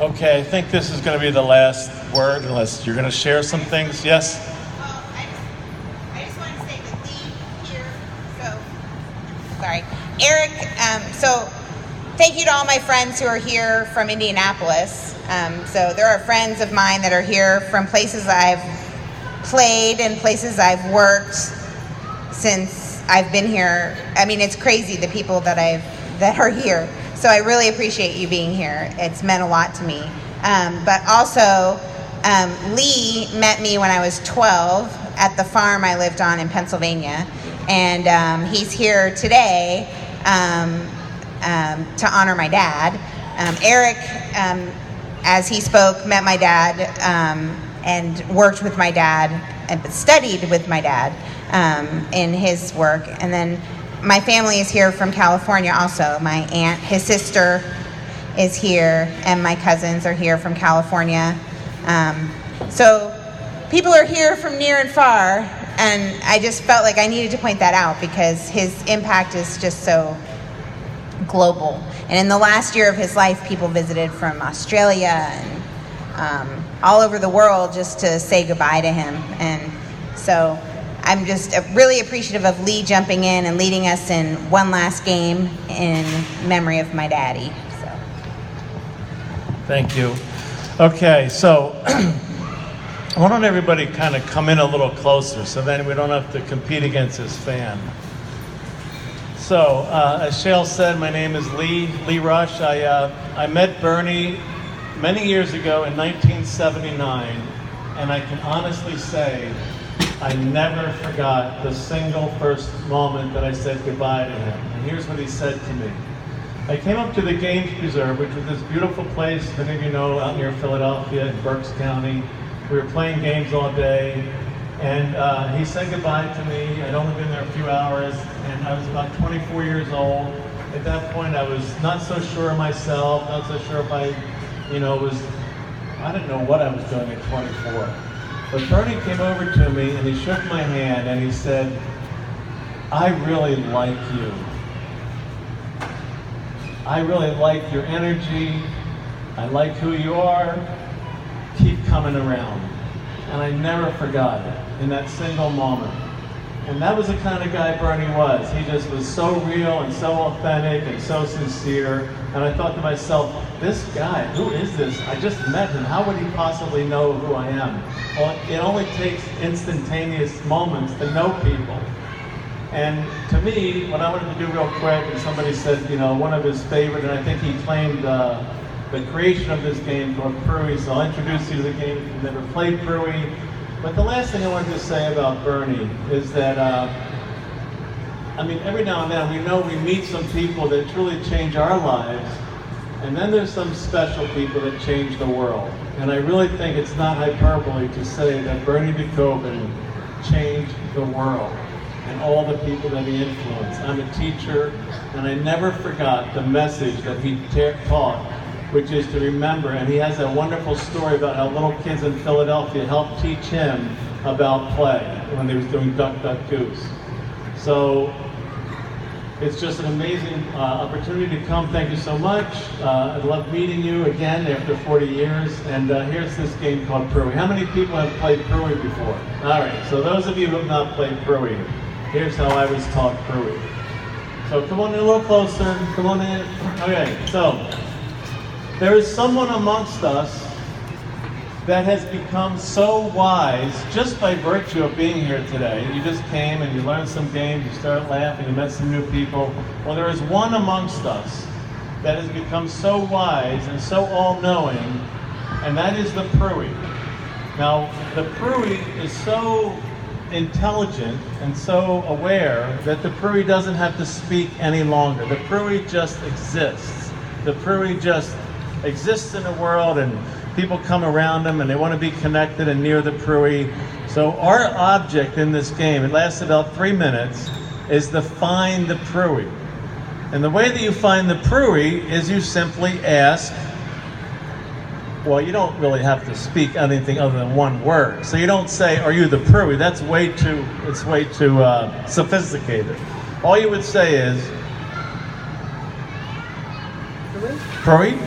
Okay, I think this is going to be the last word, unless you're going to share some things. Yes? Well, I just want to say that Lee here, sorry, Eric, so thank you to all my friends who are here from Indianapolis. So there are friends of mine that are here from places I've played and places I've worked since I've been here. I mean, it's crazy, the people that are here. So I really appreciate you being here. It's meant a lot to me. But also, Lee met me when I was 12 at the farm I lived on in Pennsylvania. And he's here today to honor my dad. Eric, as he spoke, met my dad and worked with my dad and studied with my dad in his work. And then my family is here from California also. My aunt, his sister is here, and my cousins are here from California. So people are here from near and far, and I just felt like I needed to point that out because his impact is just so global. And in the last year of his life, people visited from Australia and all over the world just to say goodbye to him. And so I'm just really appreciative of Lee jumping in and leading us in one last game in memory of my daddy. So. Thank you. Okay, so why don't everybody kind of come in a little closer so then we don't have to compete against this fan. So, as Shale said, my name is Lee Rush. I met Bernie many years ago in 1979, and I can honestly say I never forgot the single first moment that I said goodbye to him. And here's what he said to me. I came up to the Games Preserve, which was this beautiful place, many of you know, out near Philadelphia in Berks County. We were playing games all day, and he said goodbye to me. I'd only been there a few hours, and I was about 24 years old. At that point, I was not so sure of myself, not so sure if I didn't know what I was doing at 24. But Bernie came over to me and he shook my hand and he said, I really like you. I really like your energy. I like who you are. Keep coming around. And I never forgot it in that single moment. And that was the kind of guy Bernie was. He just was so real and so authentic and so sincere. And I thought to myself, this guy, who is this? I just met him. How would he possibly know who I am? Well, it only takes instantaneous moments to know people. And to me, what I wanted to do real quick, and somebody said, one of his favorite, and I think he claimed the creation of this game called Pruy, so I'll introduce you to the game if you've never played Pruy. But the last thing I wanted to say about Bernie is that, every now and then we know we meet some people that truly change our lives, and then there's some special people that change the world. And I really think it's not hyperbole to say that Bernie Dekoven changed the world and all the people that he influenced. I'm a teacher, and I never forgot the message that he taught, which is to remember, and he has a wonderful story about how little kids in Philadelphia helped teach him about play when he was doing Duck, Duck, Goose. So it's just an amazing opportunity to come. Thank you so much. I love meeting you again after 40 years. And here's this game called Pruy. How many people have played Pruy before? All right, so those of you who have not played Pruy, here's how I was taught Pruy. So come on in a little closer. Come on in. Okay, so there is someone amongst us that has become so wise just by virtue of being here today. You just came and you learned some games, you started laughing, you met some new people. Well, there is one amongst us that has become so wise and so all-knowing, and that is the Pruy. Now, the Pruy is so intelligent and so aware that the Pruy doesn't have to speak any longer. The Pruy just exists. The Pruy just exists in the world, and people come around them and they want to be connected and near the Pruy. So our object in this game, it lasts about 3 minutes, is to find the Pruy. And the way that you find the Pruy is you simply ask, well, you don't really have to speak anything other than one word. So you don't say, are you the Pruy? That's way too sophisticated. All you would say is, Pruy?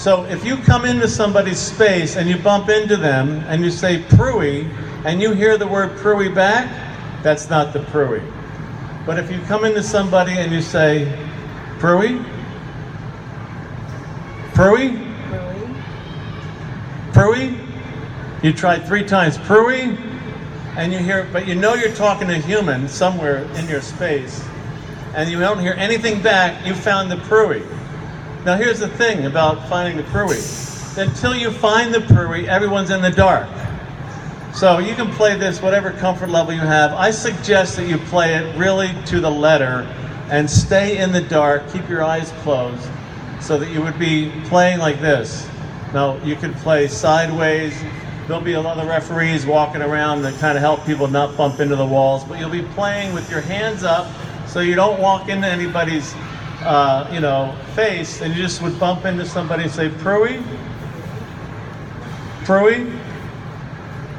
So if you come into somebody's space and you bump into them and you say Pruy, and you hear the word Pruy back, that's not the Pruy. But if you come into somebody and you say Pruy, Pruy, Pruy, you try 3 times Pruy, and you hear, but you know you're talking to a human somewhere in your space, and you don't hear anything back, you found the Pruy. Now here's the thing about finding the Pruy. Until you find the Pruy, everyone's in the dark. So you can play this whatever comfort level you have. I suggest that you play it really to the letter and stay in the dark, keep your eyes closed, so that you would be playing like this. Now you can play sideways. There'll be a lot of referees walking around that kind of help people not bump into the walls, but you'll be playing with your hands up so you don't walk into anybody's face, and you just would bump into somebody and say, Pruy? Pruy?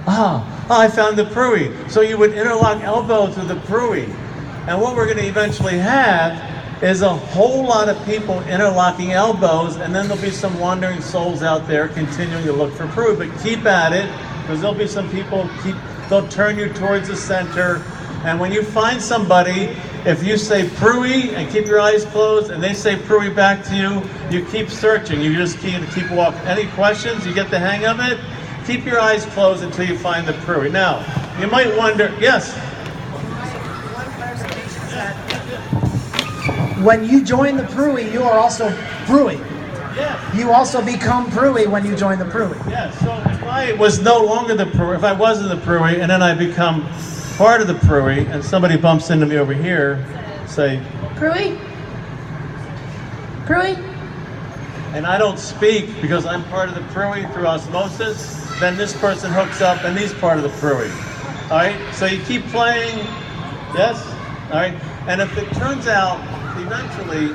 I found the Pruy. So you would interlock elbows with the Pruy. And what we're going to eventually have is a whole lot of people interlocking elbows, and then there'll be some wandering souls out there continuing to look for Pruy. But keep at it, because there'll be some people, they'll turn you towards the center. And when you find somebody, if you say Pruy and keep your eyes closed and they say Pruy back to you, you keep searching. You just keep walking. Any questions? You get the hang of it? Keep your eyes closed until you find the Pruy. Now, you might wonder, yes? When you join the Pruy, you are also Pruy. Yes. You also become Pruy when you join the Pruy. Yes, so if I was no longer the Pruy, if I wasn't the Pruy, and then I become part of the Pruy, and somebody bumps into me over here, say, Pruy? Pruy? and I don't speak because I'm part of the Pruy through osmosis, then this person hooks up and he's part of the Pruy. All right, so you keep playing, yes? All right, and if it turns out, eventually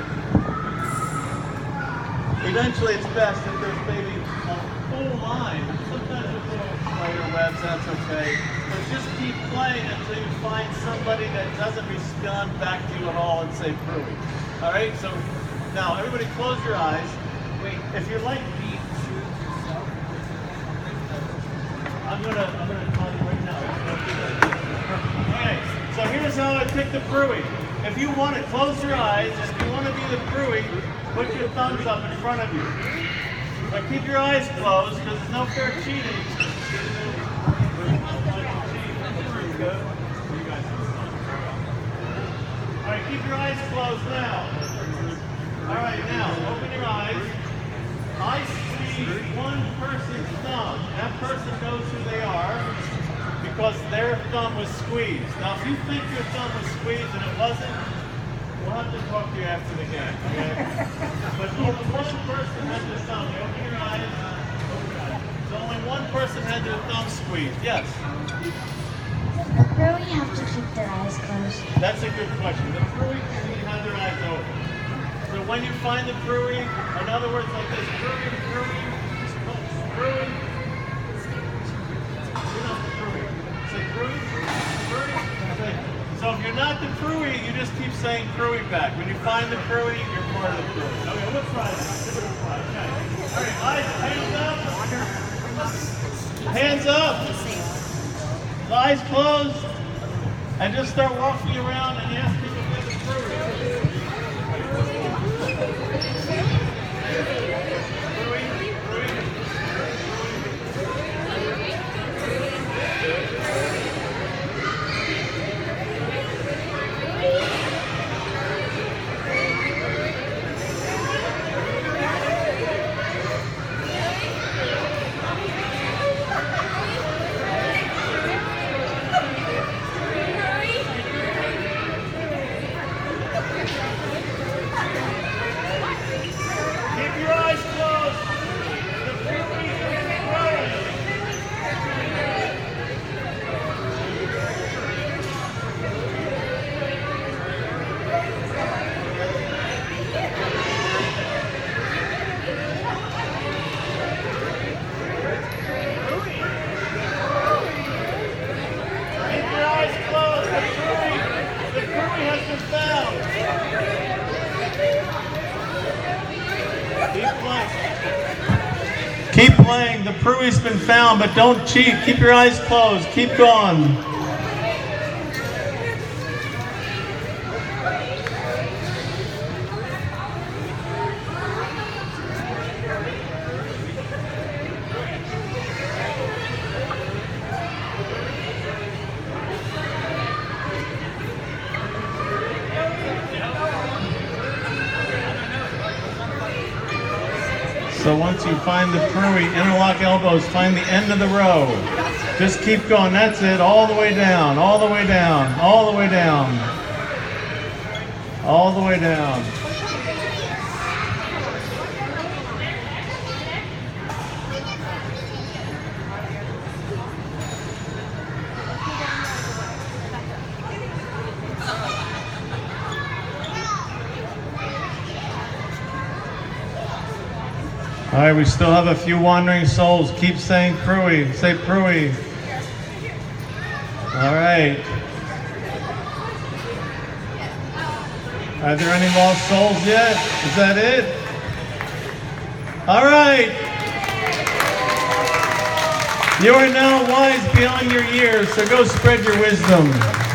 it's best if there's maybe a full line. Sometimes there's little spider webs, that's okay. But just keep playing until you find somebody that doesn't respond back to you at all and say Pruy. All right, so now everybody close your eyes. If you like beat, I'm gonna tell you right now. Okay, so here's how I pick the Pruy. If you want to close your eyes, if you want to be the Pruy, put your thumbs up in front of you. But keep your eyes closed because there's no fair cheating. All right, keep your eyes closed now. All right, now open your eyes. I see one person's thumb. That person knows who they are because their thumb was squeezed. Now, if you think your thumb was squeezed and it wasn't, we'll have to talk to you after the game, okay? But only one person had their thumb. Open your eyes. So only one person had their thumb squeezed. Yes? Does the Pruy have to keep their eyes closed? That's a good question. The Pruy usually have their eyes open. So when you find the Pruy, in other words, like this, Pruy, Pruy, Pruy. You're not the Pruy. Say Pruy, Pruy. So if you're not the Pruy, you just keep saying Pruy back. When you find the Pruy, you're part of the Pruy. Okay, we'll try that. Okay. All right, eyes, hands up. Hands up. Eyes closed. And just start walking around and ask people to get the Pruy. Keep playing. The Prui's been found, but don't cheat. Keep your eyes closed. Keep going. So once you find the Pruy, interlock elbows, find the end of the row. Just keep going, that's it, all the way down, all the way down, all the way down. All the way down. All right, we still have a few wandering souls. Keep saying Pruy. Say Pruy. All right. Are there any lost souls yet? Is that it? All right. You are now wise beyond your years, so go spread your wisdom.